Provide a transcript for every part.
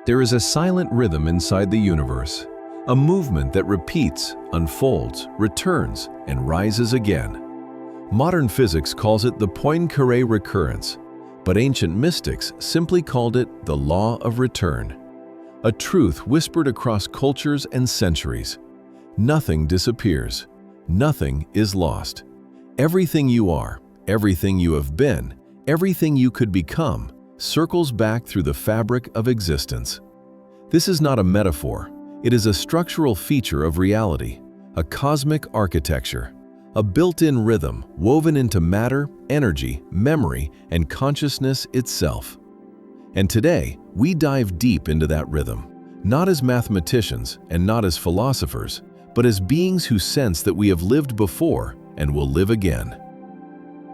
There is a silent rhythm inside the universe, a movement that repeats, unfolds, returns, and rises again. Modern physics calls it the Poincaré Recurrence, but ancient mystics simply called it the law of return. A truth whispered across cultures and centuries. Nothing disappears. Nothing is lost. Everything you are, everything you have been, everything you could become, circles back through the fabric of existence. This is not a metaphor. It is a structural feature of reality, a cosmic architecture, a built-in rhythm woven into matter, energy, memory, and consciousness itself. And today, we dive deep into that rhythm, not as mathematicians and not as philosophers, but as beings who sense that we have lived before and will live again.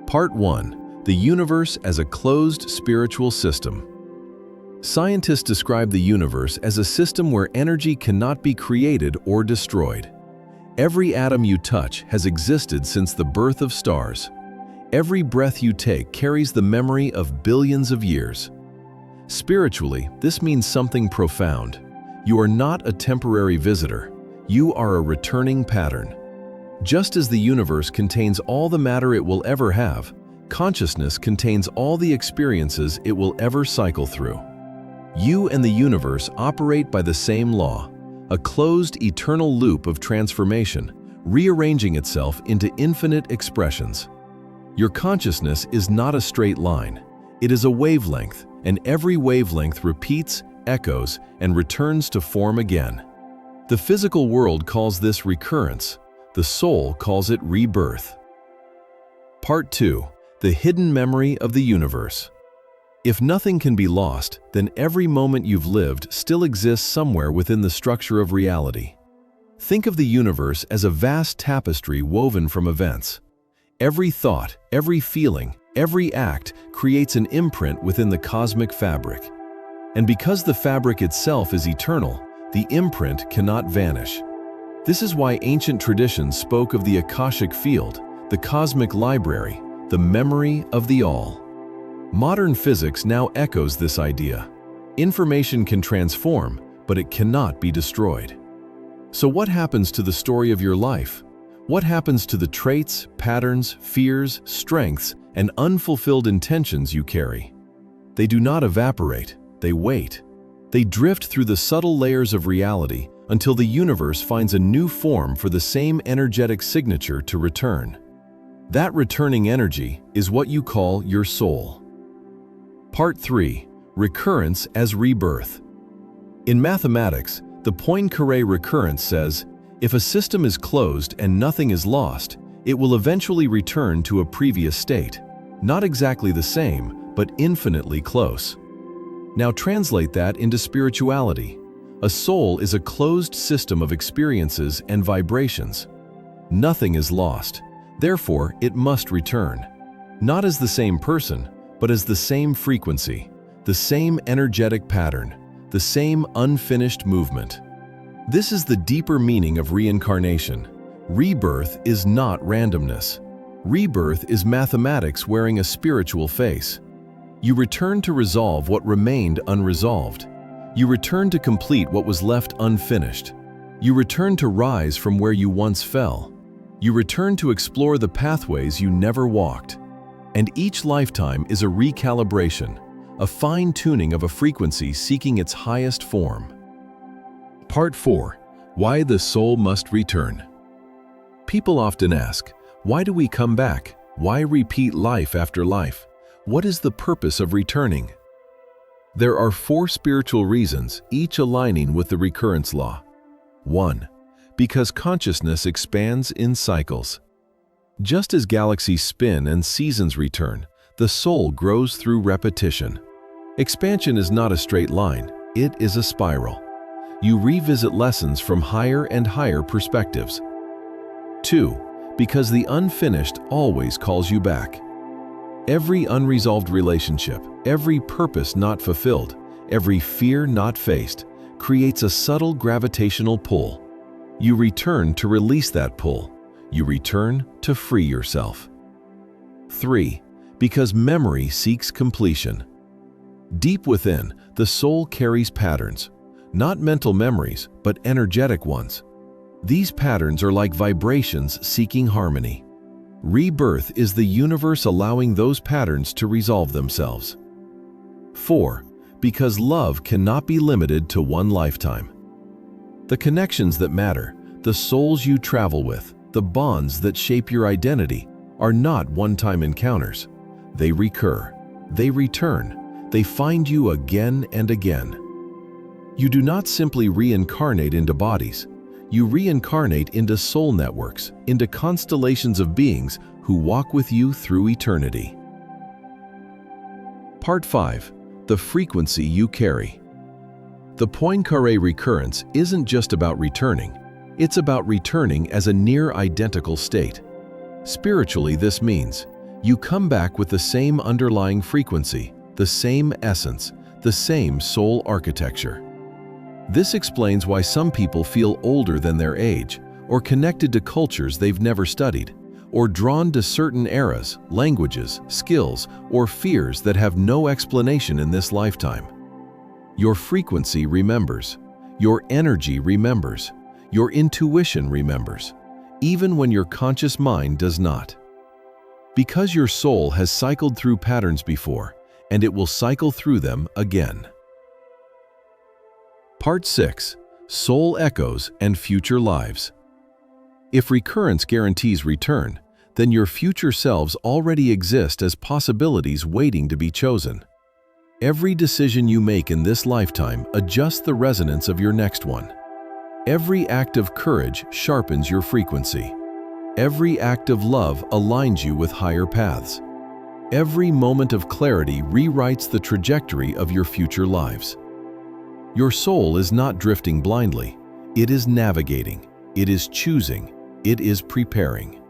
Part 1. The universe as a closed spiritual system. Scientists describe the universe as a system where energy cannot be created or destroyed. Every atom you touch has existed since the birth of stars. Every breath you take carries the memory of billions of years. Spiritually, this means something profound. You are not a temporary visitor. You are a returning pattern. Just as the universe contains all the matter it will ever have, consciousness contains all the experiences it will ever cycle through. You and the universe operate by the same law, a closed, eternal loop of transformation, rearranging itself into infinite expressions. Your consciousness is not a straight line. It is a wavelength, and every wavelength repeats, echoes, and returns to form again. The physical world calls this recurrence. The soul calls it rebirth. Part 2. The hidden memory of the universe. If nothing can be lost, then every moment you've lived still exists somewhere within the structure of reality. Think of the universe as a vast tapestry woven from events. Every thought, every feeling, every act creates an imprint within the cosmic fabric. And because the fabric itself is eternal, the imprint cannot vanish. This is why ancient traditions spoke of the Akashic field, the cosmic library, the memory of the all. Modern physics now echoes this idea. Information can transform, but it cannot be destroyed. So what happens to the story of your life? What happens to the traits, patterns, fears, strengths, and unfulfilled intentions you carry? They do not evaporate, they wait. They drift through the subtle layers of reality until the universe finds a new form for the same energetic signature to return. That returning energy is what you call your soul. Part 3. Recurrence as rebirth. In mathematics, the Poincaré Recurrence says, if a system is closed and nothing is lost, it will eventually return to a previous state. Not exactly the same, but infinitely close. Now translate that into spirituality. A soul is a closed system of experiences and vibrations. Nothing is lost. Therefore, it must return. Not as the same person, but as the same frequency, the same energetic pattern, the same unfinished movement. This is the deeper meaning of reincarnation. Rebirth is not randomness. Rebirth is mathematics wearing a spiritual face. You return to resolve what remained unresolved. You return to complete what was left unfinished. You return to rise from where you once fell. You return to explore the pathways you never walked. And each lifetime is a recalibration, a fine-tuning of a frequency seeking its highest form. Part 4. Why the soul must return. People often ask, why do we come back? Why repeat life after life? What is the purpose of returning? There are 4 spiritual reasons, each aligning with the recurrence law. 1. Because consciousness expands in cycles. Just as galaxies spin and seasons return, the soul grows through repetition. Expansion is not a straight line, it is a spiral. You revisit lessons from higher and higher perspectives. 2. Because the unfinished always calls you back. Every unresolved relationship, every purpose not fulfilled, every fear not faced, creates a subtle gravitational pull. You return to release that pull. You return to free yourself. 3. Because memory seeks completion. Deep within, the soul carries patterns, not mental memories, but energetic ones. These patterns are like vibrations seeking harmony. Rebirth is the universe allowing those patterns to resolve themselves. 4. Because love cannot be limited to one lifetime. The connections that matter, the souls you travel with, the bonds that shape your identity, are not one-time encounters. They recur, they return, they find you again and again. You do not simply reincarnate into bodies. You reincarnate into soul networks, into constellations of beings who walk with you through eternity. Part 5. The frequency you carry. The Poincaré Recurrence isn't just about returning. It's about returning as a near-identical state. Spiritually, this means you come back with the same underlying frequency, the same essence, the same soul architecture. This explains why some people feel older than their age, or connected to cultures they've never studied, or drawn to certain eras, languages, skills, or fears that have no explanation in this lifetime. Your frequency remembers. Your energy remembers. Your intuition remembers, even when your conscious mind does not. Because your soul has cycled through patterns before, and it will cycle through them again. Part 6. Soul Echoes and Future Lives. If recurrence guarantees return, then your future selves already exist as possibilities waiting to be chosen. Every decision you make in this lifetime adjusts the resonance of your next one. Every act of courage sharpens your frequency. Every act of love aligns you with higher paths. Every moment of clarity rewrites the trajectory of your future lives. Your soul is not drifting blindly. It is navigating. It is choosing. It is preparing.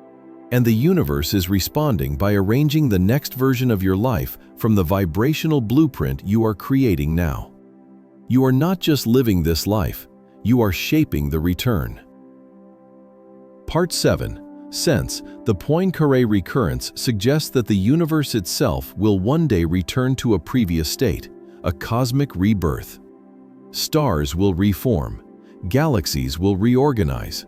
And the universe is responding by arranging the next version of your life from the vibrational blueprint you are creating now. You are not just living this life, you are shaping the return. Part 7. Sense. The Poincaré Recurrence suggests that the universe itself will one day return to a previous state, a cosmic rebirth. Stars will reform. Galaxies will reorganize.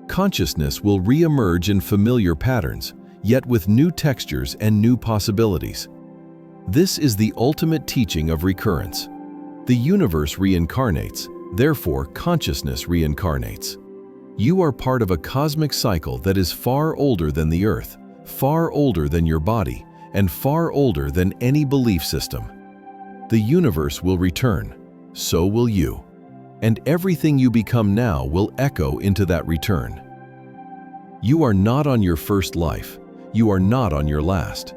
Consciousness will re-emerge in familiar patterns, yet with new textures and new possibilities. This is the ultimate teaching of recurrence. The universe reincarnates, therefore consciousness reincarnates. You are part of a cosmic cycle that is far older than the Earth, far older than your body, and far older than any belief system. The universe will return, so will you. And everything you become now will echo into that return. You are not on your first life. You are not on your last.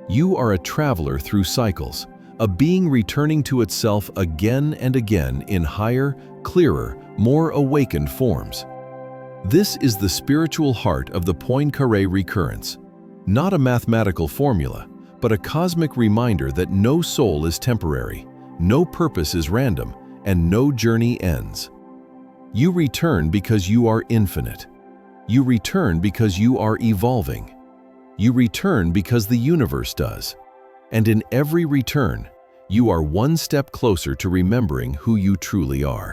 You are a traveler through cycles, a being returning to itself again and again in higher, clearer, more awakened forms. This is the spiritual heart of the Poincaré Recurrence, not a mathematical formula, but a cosmic reminder that no soul is temporary, no purpose is random, and no journey ends. You return because you are infinite. You return because you are evolving. You return because the universe does. And in every return, you are one step closer to remembering who you truly are.